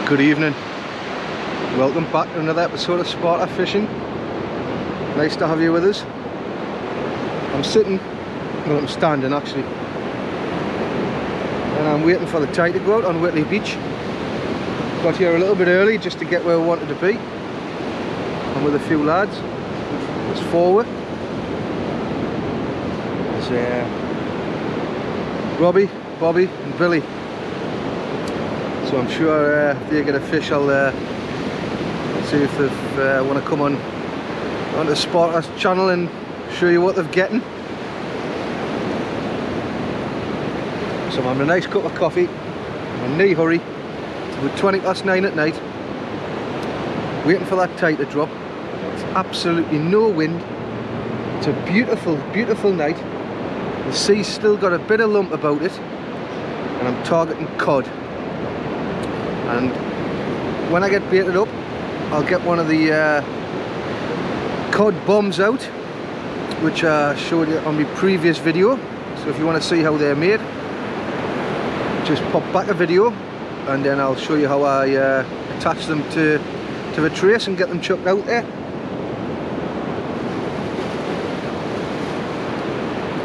Good evening, welcome back to another episode of Sparta Fishing. Nice to have you with us. I'm sitting, well I'm standing actually, and I'm waiting for the tide to go out on Whitley Beach. Got here a little bit early just to get where I wanted to be. I'm with a few lads. It's forward. There's Robbie, Bobby and Billy. So I'm sure if they get a fish, I'll see if they want to come onto Sparta's channel and show you what they're getting. So I'm having a nice cup of coffee. I'm in no hurry. It's about 20 past 9 at night. Waiting for that tide to drop. It's absolutely no wind. It's a beautiful, beautiful night. The sea's still got a bit of lump about it, and I'm targeting cod. And when I get baited up, I'll get one of the cod bombs out, which I showed you on my previous video. So if you want to see how they're made, just pop back a video and then I'll show you how I attach them to the trace and get them chucked out there.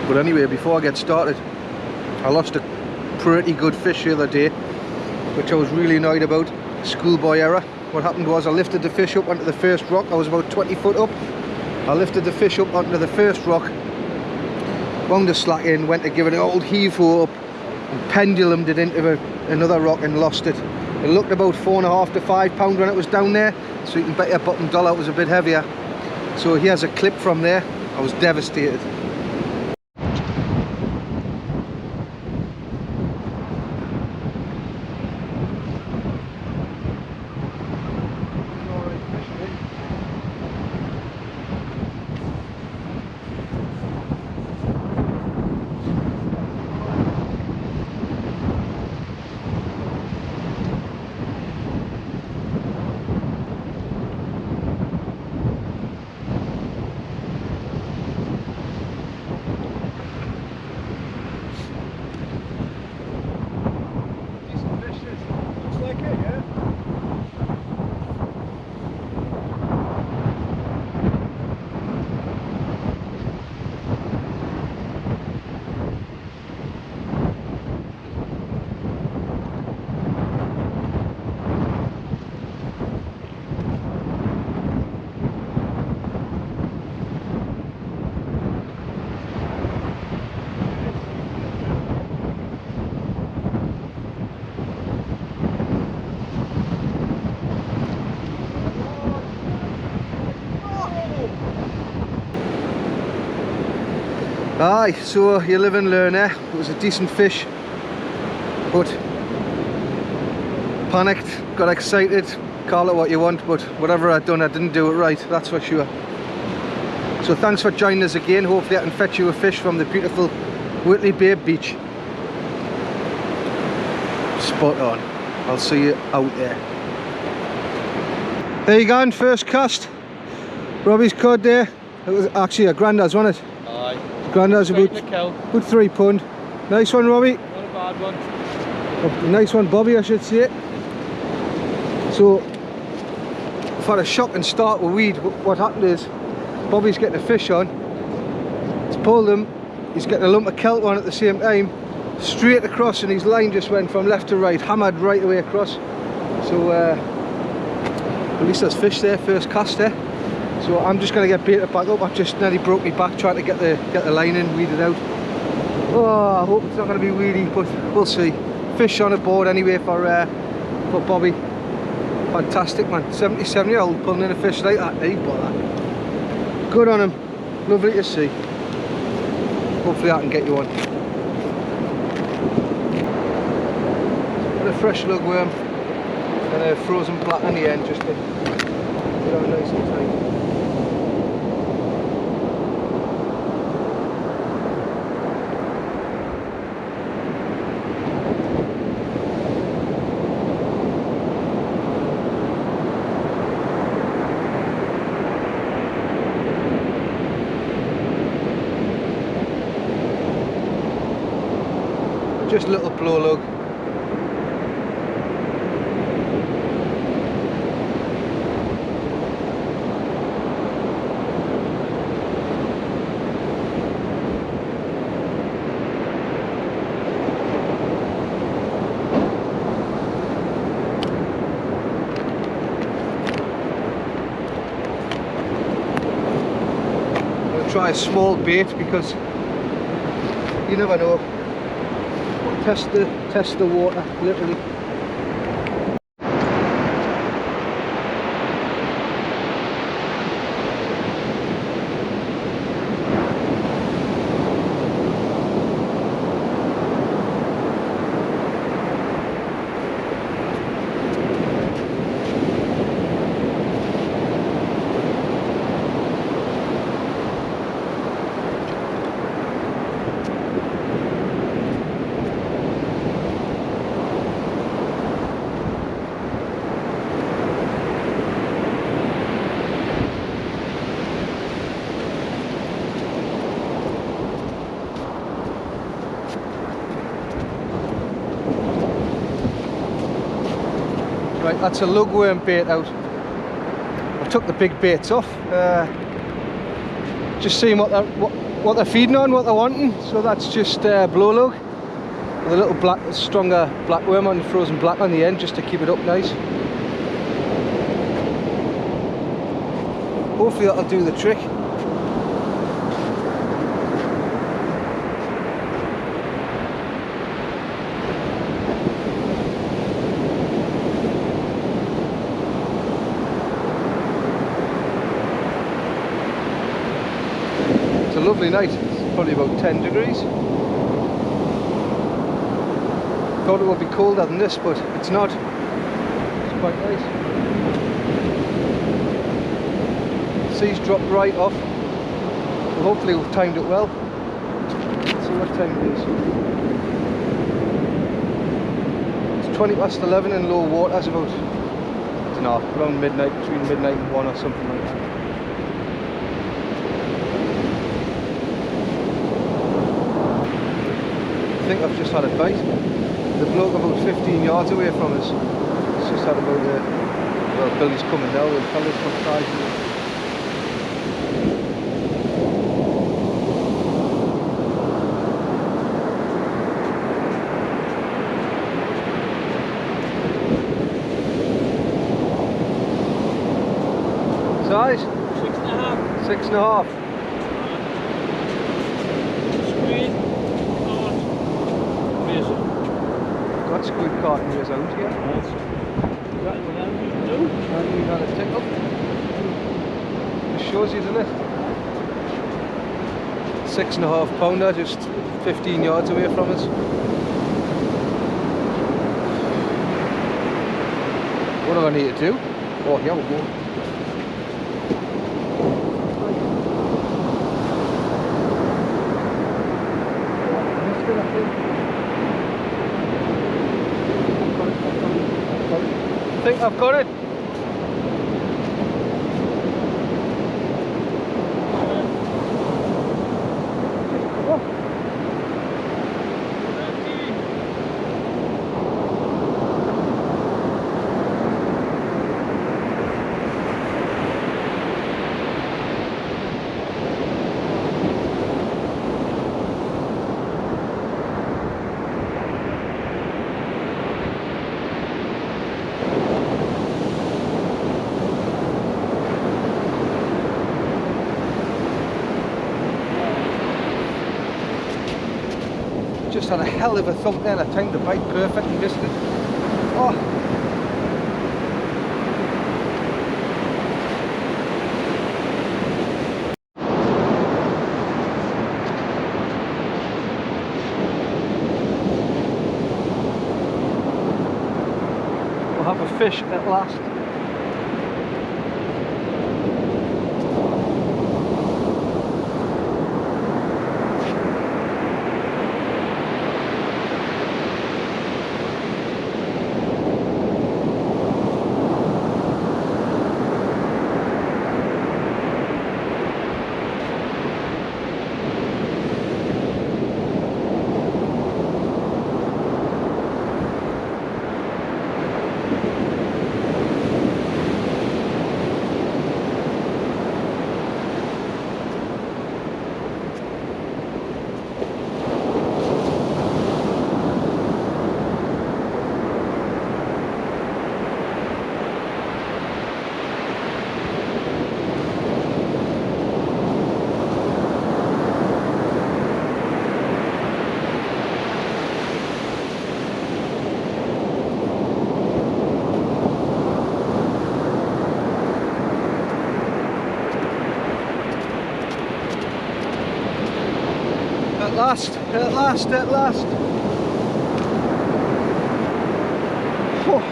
But anyway, before I get started, I lost a pretty good fish the other day, which I was really annoyed about. Schoolboy error. What happened was I lifted the fish up onto the first rock. I was about 20 foot up. I lifted the fish up onto the first rock, wound the slack in, went to give it an old heave-ho up, and pendulumed it into another rock and lost it. It looked about 4.5 to 5 pound when it was down there, so you can bet your bottom dollar it was a bit heavier. So here's a clip from there. I was devastated. Aye, so you live and learn there. It was a decent fish, but panicked, got excited, call it what you want, but whatever I'd done, I didn't do it right, that's for sure. So thanks for joining us again. Hopefully I can fetch you a fish from the beautiful Whitley Beach. Spot on. I'll see you out there. There you go, first cast. Robbie's cod there. It was actually a grandad's, wasn't it? Aye. Grandad's about 3 pound. Nice one, Robbie. Not a bad one. A nice one, Bobby, I should say. So, I've had a shocking start with weed. What happened is, Bobby's getting a fish on. He's pulled him. He's getting a lump of kelp on at the same time. Straight across, and his line just went from left to right, hammered right away across. So, at least there's fish there, first cast there. So I'm just going to get baited back up. I've just nearly broke my back trying to get the line in, weed it out. Oh, I hope it's not going to be weedy, but we'll see. Fish on a board anyway for Bobby. Fantastic, man. 77-year-old pulling in a fish like that. Ain't bother. Good on him. Lovely to see. Hopefully I can get you one. And a fresh lugworm and a frozen black on the end just to get on nice and tight. Just a little blow lug. try a small bait because you never know. Test the water, literally. Right, that's a lugworm bait out. I took the big baits off. Just seeing what they're feeding on, what they're wanting. So that's just blow lug with a little stronger black worm on, frozen black on the end, just to keep it up nice. Hopefully that'll do the trick. It's a lovely night. It's probably about 10 degrees. Thought it would be colder than this, but it's not. It's quite nice. Sea's dropped right off. Well, hopefully we've timed it well. Let's see what time it is. It's 20 past 11 in low water. It's about, I don't know, around midnight, between midnight and 1 or something like that. I think I've just had a bite. The bloke about 15 yards away from us. It's just had about well, Billy's coming now. We'll tell us what size it is. Size? 6.5. 6.5. Squid, cod, razor. Got squid caught in his out here. Right, well, then we do. And we've had a tickle. Just shows you, doesn't it? 6.5 pounder, just 15 yards away from us. What do I need to do? Oh, here we go. I think I've got it. Just had a hell of a thump there, and I timed the bite perfect and missed it. Oh. We'll have a fish at last. At last, at last, at last. Oh.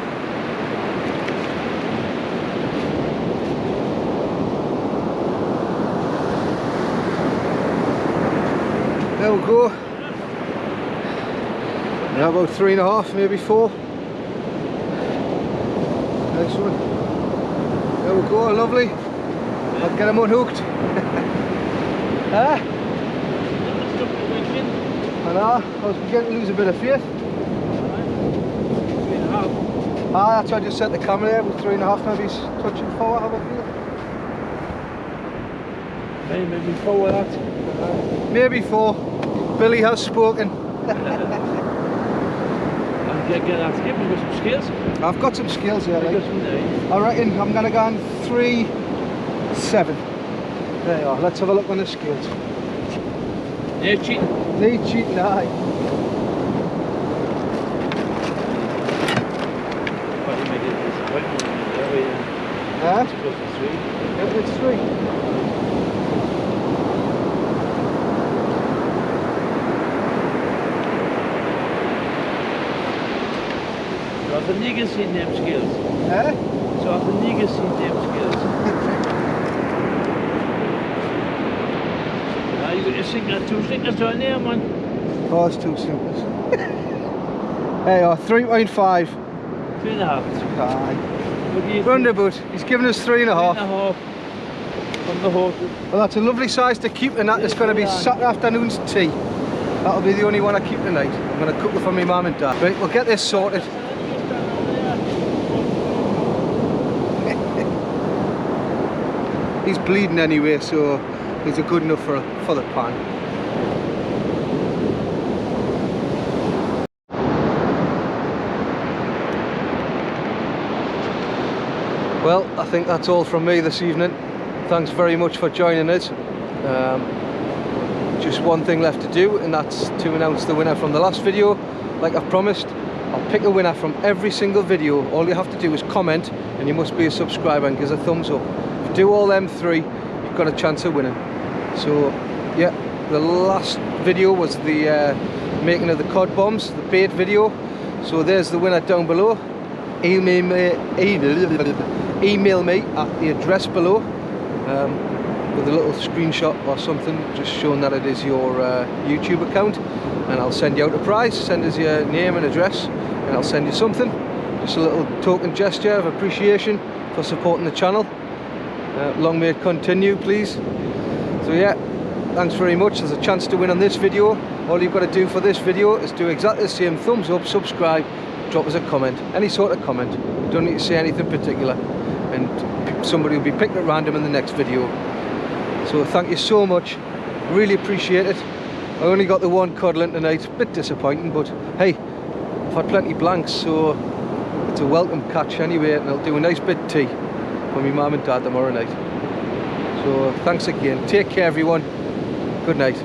There we go. Now about 3.5, maybe 4. Nice one. There we go, lovely. I'll get them unhooked. Ah? I know, I was beginning to lose a bit of faith. 3.5. Ah, that's why I just set the camera there with 3.5, maybe touching 4, I have a feel. Maybe 4 that. Maybe 4. Billy has spoken. Get that skip, you've got some skills. I've got some skills here, like. Some I reckon I'm going to go on 3.7. There you are, let's have a look on the scales. No cheating. No cheating, aye. Probably make it disappointment. Yeah? It's close to 3. Yeah, it's 3. So I've never seen them skills. Eh? So I've never seen them skills. Now you got your sinker, 2 sinkers on there, man. Oh, it's 2 sinkers. There you are, 3.5. 3.5. Aye. What do you Roundabout, he's given us 3.5. 3.5 from the horse. Well, that's a lovely size to keep, and that is going to be Saturday afternoon's tea. That'll be the only one I keep tonight. I'm going to cook it for my mum and dad. Right, we'll get this sorted. He's bleeding anyway, so he's a good enough for the pan. Well, I think that's all from me this evening. Thanks very much for joining us. Just one thing left to do, and that's to announce the winner from the last video. Like I've promised, I'll pick a winner from every single video. All you have to do is comment, and you must be a subscriber and give us a thumbs up. If you do all them 3, you've got a chance of winning. So yeah, the last video was the making of the cod bombs, the bait video. So there's the winner down below. Email me at the address below with a little screenshot or something just showing that it is your YouTube account, and I'll send you out a prize. Send us your name and address and I'll send you something, just a little token gesture of appreciation for supporting the channel. Long may it continue, please. So yeah, thanks very much. There's a chance to win on this video. All you've got to do for this video is do exactly the same: thumbs up, subscribe, drop us a comment, any sort of comment. You don't need to say anything particular, and somebody will be picked at random in the next video. So thank you so much, really appreciate it. I only got the 1 codling tonight, a bit disappointing, but hey, I've had plenty blanks, so it's a welcome catch anyway, and I'll do a nice bit of tea for my mum and dad tomorrow night. So thanks again, take care everyone, good night.